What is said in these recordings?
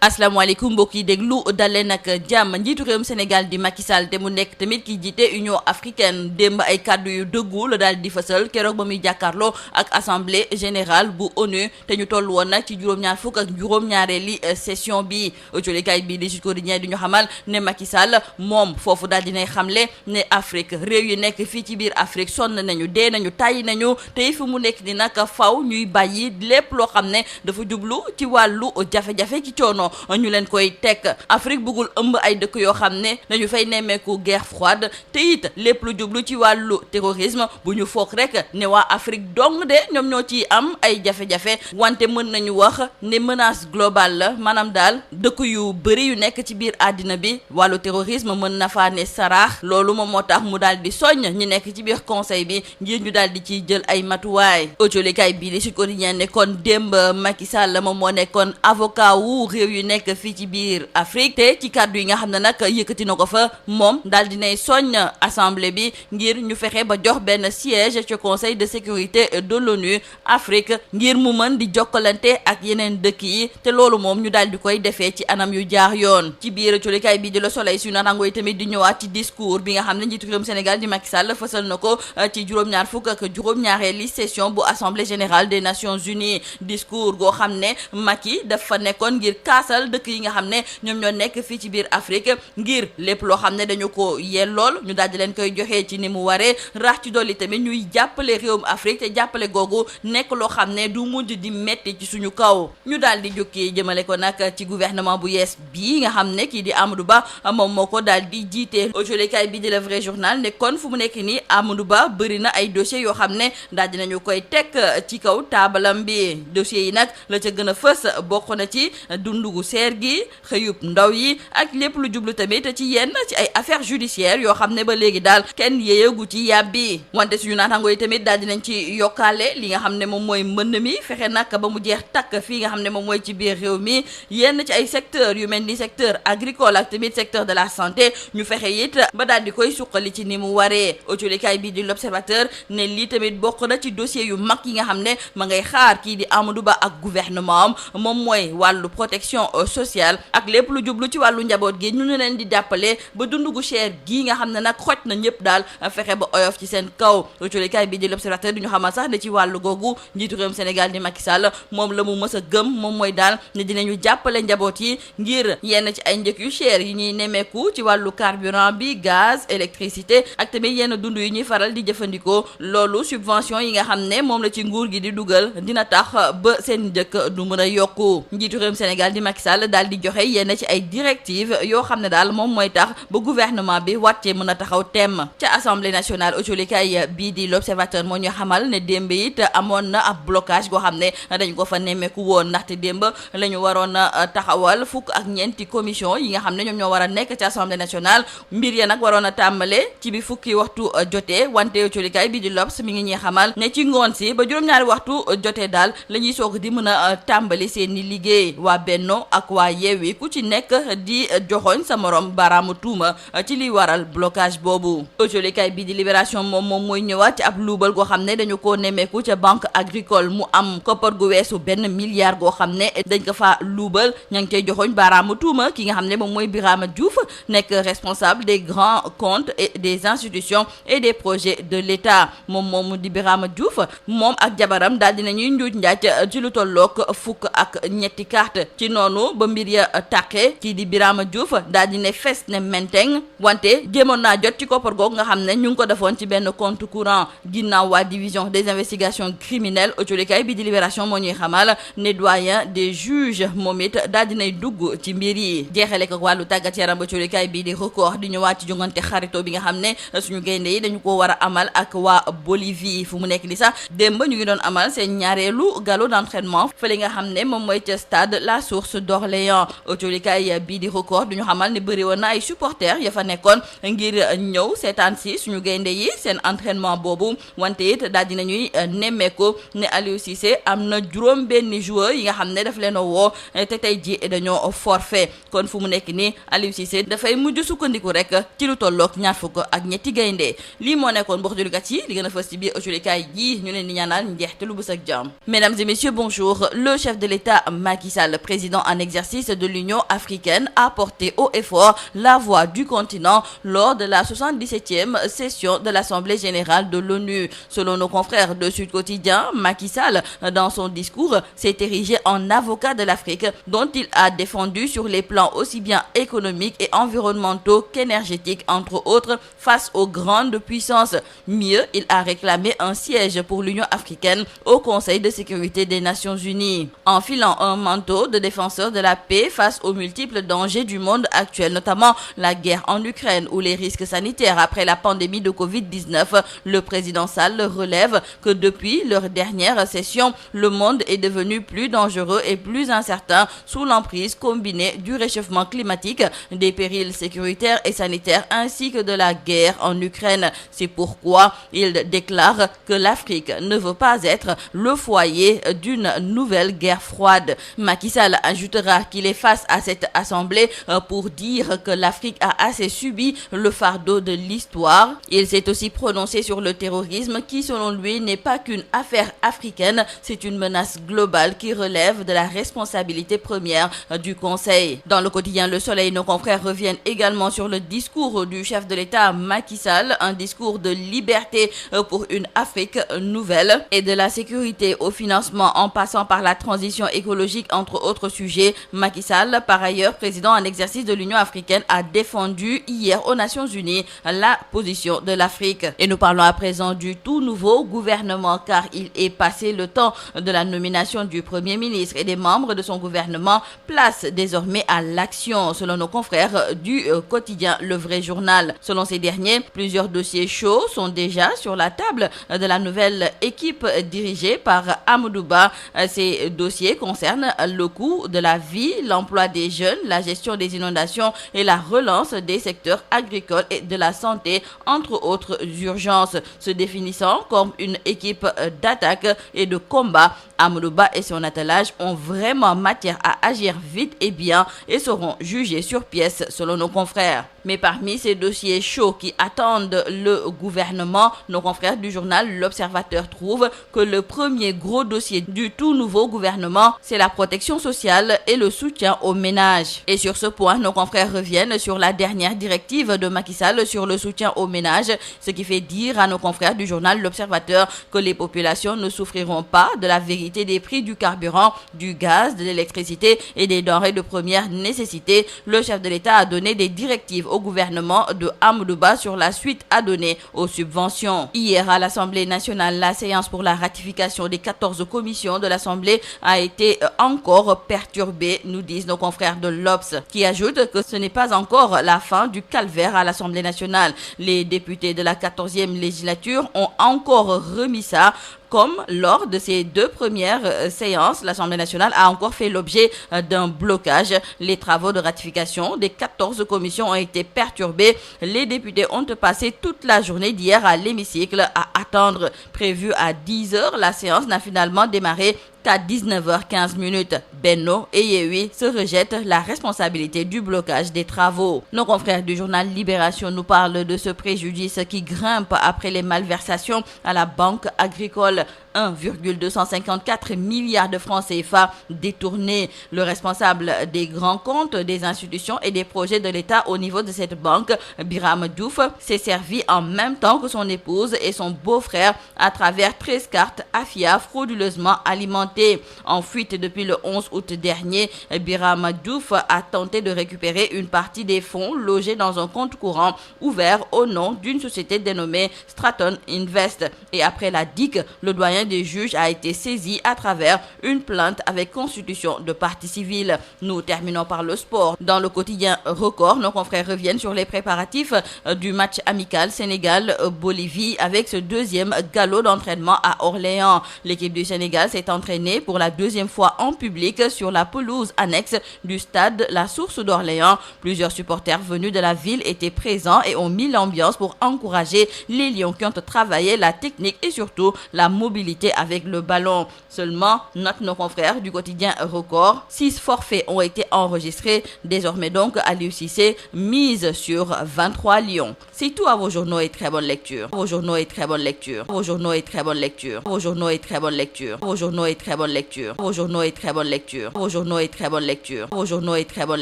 asalaamaaleykum mbokk yi déglu dalee nag jàmm. njiitu réewum Sénégal di Macky Sall te mu nekk tamit ki jiite Union africaine démb ay kàddu yu dëggu la daal di fësal keroog ba muy jàkkaarloo ak assemblée générale bu ONU te ñu toll woon nag ci juróom-ñaar fukk ak juróom-ñaareeli session bi jolikaay bi di Sud Quotidien di ñu xamal ne Macky Sall moom foofu daal dinay xamle ne Afrique réew yi nekk fii ci biir Afrique sonn nañu dee nañu tàyyi nañu te fi mu nekk ni nag faw ñuy bàyyi lépp loo xam ne dafa jublu ci wàllu jafe-jafe ci coono ñu leen koy teg. Afrique bëggul ëmb ay dëkk yoo xam ne dañu fay nemmeeku guerre froide te it lépp lu jublu ci wàllu terrorisme bu ñu foog rek ne waa Afrique dong de ñoom ñoo ci am ay jafe-jafe wante mën nañu wax ne menace globale la maanaam daal dëkk yu bëri yu nekk ci biir àddina bi wàllu terrorisme mën na faa ne saraax loolu moom moo tax mu daal di soññ ñi nekk ci biir conseil bi ngir ñu daal di ciy jël ay matuwaay. autolikaay bii di Sud Quotidien ne kon démb Macky Sall moom moo nekkoon avocat wu réew yu nekk fii ci biir Afrique te ci kàddu yi nga xam ne nag yëkkati na ko fa moom daal dinay soññ assemblée bi ngir ñu fexe ba jox benn siège ci conseil de sécurité de l'ONU Afrique ngir mu mën di jokkalante ak yeneen dëkk yi te loolu moom ñu daal di koy defee ci anam yu jaar yoon. ci biir colikaay bi di Le Soleil suñu naataangoo yi tamit di ñëwaat ci discours bi nga xam ne njiitu réewum Sénégal di Macky Sall fësal na ko ci juróom-ñaar fukk ak juróom-ñaareeli session bu assemblée générale des Nations Unies discours goo xam ne Macky dafa nekkoon ngir kaasal dëkk yi nga xam ne ñoom ñoo nekk fii ci biir Afrique ngir lépp loo xam ne dañu ko yellool ñu daal di leen koy joxee ci ni mu waree rax ci dolli tamit ñuy jàppale réewum Afrique te jàppale googu nekk loo xam ne du mujj di metti ci suñu kaw. ñu daal di jukki jëmale ko nag ci gouvernement bu yees bii nga xam ne kii di Amadou Ba moom moo ko daal di jiite. jolikaay bi di Le Vrai Journal ne kon fu mu nekk nii Amadou Ba bëri na ay dossiers yoo xam ne daal dinañu koy teg ci kaw taabalam bi dossiers yi nag la ca gën a fës bokk na ci dundugu seer gi xëyub ndaw yi ak lépp lu jublu tamit ci yenn ci ay affaires judiciaires yoo xam ne ba léegi daal kenn yeeyagu ci yàbbi wante suñu naataango yi tamit daal dinañ ci yokkaale li nga xam ne moom mooy mbënn mi fexe nag ba mu jeex takk fii nga xam ne moom mooy ci biir réew mi yenn ci ay secteurs yu mel ni secteur agricole ak tamit secteur de la santé ñu fexe it ba daal di koy suqali ci ni mu waree. autolikaay bi di L'Observateur ne lii tamit bokk na ci dossier yu mag yi nga xam ne ma ngay xaar kii di Amadou Ba ak gouvernement am moom mooy wàllu protection sociale ak lépp lu jublu ci wàllu njaboot gi ñu leen di jàppale ba dundu gu cher gii nga xam ne nag xoj na ñëpp daal fexe ba oyof ci seen kaw. autolikaay bi di L'Observateur du ñu xamal sax ne ci wàllu googu njiitu réewum Sénégal di Macky Sall moom la mu mës a gëm moom mooy daal ne dinañu jàppale njaboot yi ngir yenn ci ay njëkk yu cher yi ñuy nemmeeku ci wàllu carburant bi gaz électricité ak tamit yenn dund yi ñuy faral di jëfandikoo loolu subvention yi nga xam ne moom la ci nguur gi di dugal dina tax ba seen njëkk du mën a yokku. njiitu réewum Sénégal di Macky Sall daal di joxe yenn ci ay directives yoo xam ne daal moom mooy tax ba gouvernement bi wàccee mën a taxaw temm ca assemblée nationale. autolikaay bii di L'Observateur moo ñu xamal ne démb it amoon na ab blocage goo xam ne dañ ko fa nemmeeku woon ndaxte démb la ñu waroon a taxawal fukk ak ñeenti commission yi nga xam ne ñoom ñoo war a nekk ci assemblée nationale mbir ya nag waroon a tàmbale ci bi fukki waxtu jotee wante autolikaay bii di L'Obs mi ngi ñuy xamal ne ci ngoon si ba juróom-ñaari waxtu jotee daal la ñuy soog di mën a tàmbali seen i liggéey. waa Benno ak waa Yewwi ku ci nekk di joxoñ sa morom baaraamu tuuma ci liy waral blocage boobu. autolikaay bii di Libération moom mooy ñëwaat ci ab luubal goo xam ne dañu koo nemmeeku ca banque agricole mu am koppar gu weesu benn milliard goo xam ne dañ ko fa luubal ña ngi koy joxoñ baaraamu tuuma ki nga xam ne moom mooy Birama Diouf nekk responsable des grands comptes et des institutions et des projets de l'État moom di Birama Diouf moom ak jabaram daal dinañuy njuuj njaaj ci lu tollook fukk ak ñetti carte ci noonu ba mbir ya tàqee kii di Birama Diouf daal di ne fes ne menteng wante jéemoon naa jot ci koppar googu nga xam ne ñu ngi ko defoon ci benn compte courant ginnaaw waa division des investigations criminelles. autolikaay bi di Libération moo ñuy xamal ne doyen des juges moom it daal dinay dugg ci mbir yi. jeexale ko wàllu tàggat yaram ba autolikaay bi di Record di ñëwaat ci jongante xarito bi nga xam ne suñu gaynde yi dañu ko war a amal ak waa Bolivie fu mu nekk ni sax démb ñu ngi doon amal seen ñaareelu galop d'entraînement fële nga xam ne moom mooy ca stade La Source d'Orléans. autolikaay bii di Record du ñu xamal ne bëri woon na ay supporters ya fa nekkoon ngir ñëw seetaan si suñu gaynde yi seen entraînement boobu wante it daal dinañuy nemmeeku ne Aliou Cissé am na juróom benni joueur yi nga xam ne daf leen a woo te tey ji dañoo forfait kon fu mu nekk nii Aliou Cissé dafay mujj sukkandiku rek ci lu tollook ñaar fukk ak ñetti gaynde lii moo nekkoon mbokk jullikat yi li gën a fës ci biir autolikaay yi ñu leen di ñaanal njeexte lu bës ak jàmm. Mesdames et messieurs, bonjour. Le chef de l'État Macky Sall, président en exercice de l'Union africaine a porté haut et fort la voix du continent lors de la 77e session de l'Assemblée générale de l'ONU. Selon nos confrères de Sud Quotidien, Macky Sall, dans son discours, s'est érigé en avocat de l'Afrique, dont il a défendu sur les plans aussi bien économiques et environnementaux qu'énergétiques, entre autres, face aux grandes puissances. Mieux, il a réclamé un siège pour l'Union africaine au Conseil de sécurité des Nations Unies. Enfilant un manteau de défenseur de la paix face aux multiples dangers du monde actuel, notamment la guerre en Ukraine ou les risques sanitaires après la pandémie de Covid-19, le président Sall relève que depuis leur dernière session, le monde est devenu plus dangereux et plus incertain sous l'emprise combinée du réchauffement climatique, des périls sécuritaires et sanitaires ainsi que de la guerre en Ukraine. C'est pourquoi il déclare que l'Afrique ne veut pas être le foyer d'une nouvelle guerre froide. Macky Sall ajoutera qu'il est face à cette assemblée pour dire que l'Afrique a assez subi le fardeau de l'histoire. Il s'est aussi prononcé sur le terrorisme qui, selon lui, n'est pas qu'une affaire africaine, c'est une menace globale qui relève de la responsabilité première du Conseil. Dans le quotidien Le Soleil, nos confrères reviennent également sur le discours du chef de l'État Macky Sall, un discours de liberté pour une Afrique nouvelle et de la sécurité au financement en passant par la transition écologique, entre autres sujets. Macky Sall, par ailleurs président en exercice de l'Union africaine, a défendu hier aux Nations Unies la position de l'Afrique. Et nous parlons à présent du tout nouveau gouvernement, car il est passé le temps de la nomination du Premier ministre et des membres de son gouvernement. Place désormais à l'action, selon nos confrères du quotidien Le Vrai Journal. Selon ces derniers, plusieurs dossiers chauds sont déjà sur la table de la nouvelle équipe dirigée par Amadou Ba. Ces dossiers concernent le coût de la vie, l'emploi des jeunes, la gestion des inondations et la relance des secteurs agricoles et de la santé, entre autres urgences. Se définissant comme une équipe d'attaque et de combat, Amadou Ba et son attelage ont vraiment matière à agir vite et bien et seront jugés sur pièce, selon nos confrères. Mais parmi ces dossiers chauds qui attendent le gouvernement, nos confrères du journal L'Observateur trouvent que le premier gros dossier du tout nouveau gouvernement, c'est la protection sociale et le soutien aux ménages. Et sur ce point, nos confrères reviennent sur la dernière directive de Macky Sall sur le soutien aux ménages, ce qui fait dire à nos confrères du journal L'Observateur que les populations ne souffriront pas de la vérité des prix du carburant, du gaz, de l'électricité et des denrées de première nécessité. Le chef de l'État a donné des directives au gouvernement de Amadou Ba sur la suite à donner aux subventions. Hier à l'Assemblée nationale, la séance pour la ratification des 14 commissions de l'Assemblée a été encore perturbée, nous disent nos confrères de l'Obs, qui ajoutent que ce n'est pas encore la fin du calvaire à l'Assemblée nationale. Les députés de la 14e législature ont encore remis ça. Comme lors de ces deux premières séances, l'Assemblée nationale a encore fait l'objet d'un blocage. Les travaux de ratification des 14 commissions ont été perturbés. Les députés ont passé toute la journée d'hier à l'hémicycle à attendre. Prévu à 10h, la séance n'a finalement démarré qu'à 19h15. Benno et Yewwi se rejettent la responsabilité du blocage des travaux. Nos confrères du journal Libération nous parlent de ce préjudice qui grimpe après les malversations à la Banque agricole. 1,254 milliards de francs CFA détournés. Le responsable des grands comptes, des institutions et des projets de l'État au niveau de cette banque, Birame Diouf, s'est servi en même temps que son épouse et son beau-frère à travers 13 cartes AFIA frauduleusement alimentées. En fuite depuis le 11 août dernier, Birame Diouf a tenté de récupérer une partie des fonds logés dans un compte courant ouvert au nom d'une société dénommée Straton Invest. Et après la DIC, le doyen des juges a été saisi à travers une plainte avec constitution de partie civile. Nous terminons par le sport. Dans le quotidien Record, nos confrères reviennent sur les préparatifs du match amical Sénégal-Bolivie avec ce deuxième galop d'entraînement à Orléans. L'équipe du Sénégal s'est entraînée pour la deuxième fois en public sur la pelouse annexe du stade La Source d'Orléans. Plusieurs supporters venus de la ville étaient présents et ont mis l'ambiance pour encourager les Lions qui ont travaillé la technique et surtout la mobilité facilité avec le ballon. Seulement, notent nos confrères du quotidien Record, 6 forfaits ont été enregistrés. Désormais donc, Aliou Cissé mise sur 23 lions. C'est tout à vos journaux et très bonne lecture. Vos journaux et très bonne lecture. Vos journaux et très bonne lecture. Vos journaux et très bonne lecture. Vos journaux et très bonne lecture. Vos journaux et très bonne lecture. Vos journaux et très bonne lecture. Vos journaux et très bonne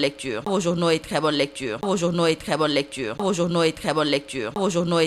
lecture. Vos journaux et très bonne lecture. Vos journaux et très bonne lecture. Vos journaux et très bonne lecture. Vos journaux et